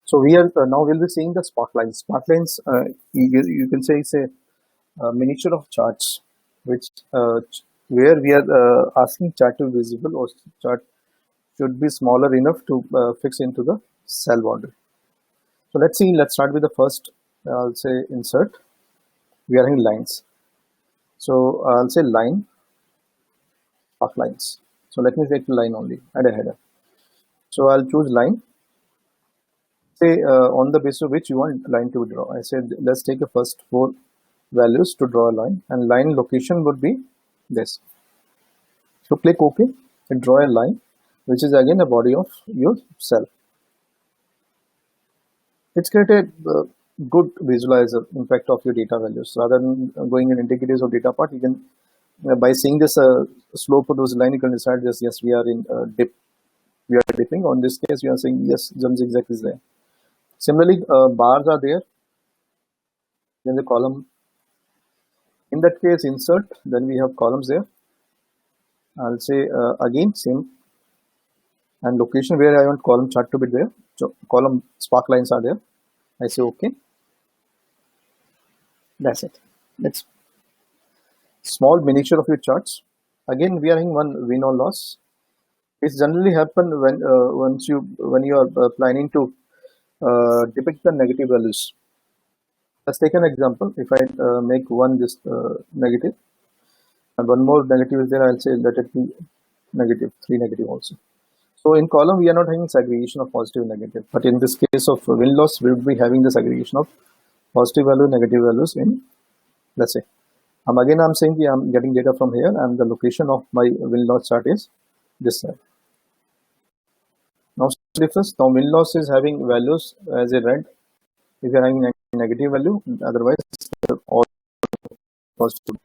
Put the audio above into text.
So we are now we'll be seeing the Sparklines. Sparklines, you can say it's a miniature of charts, which where we are asking chart to be visible or chart should be smaller enough to fix into the cell border. So let's see. Let's start with the first. I'll say insert. We are having lines. So I'll say line, Sparklines. So let me take the line only. Add a header. So I'll choose line. Say on the basis of which you want line to draw. I said let's take the first 4 values to draw a line, and line location would be this. So click OK and draw a line, which is again the body of your cell. It's created a good visualizer, in fact, of your data values. Rather than going in integrities of data part, you can by seeing this slope of those line, you can decide yes, we are in dip. We are dipping. On this case, we are saying yes, jump zigzag is there. Similarly, bars are there. Then the column. In that case, insert. Then we have columns there. I'll say again same. And location where I want column chart to be there. So column Sparklines are there. I say OK. That's it. Next. Small miniature of your charts. Again, we are having one win or loss. It's generally happen when when you are planning to depict the negative values. Let's take an example. If I make one just negative and one more negative is there, I'll say let it be negative, 3 negative also. So in column, we are not having segregation of positive and negative, but in this case of win loss, we will be having the segregation of positive value, negative values in, let's say, again I'm saying I'm getting data from here, and the location of my win loss chart is this side. Now difference. Now win loss is having values as a red if you're having negative value, otherwise all positive.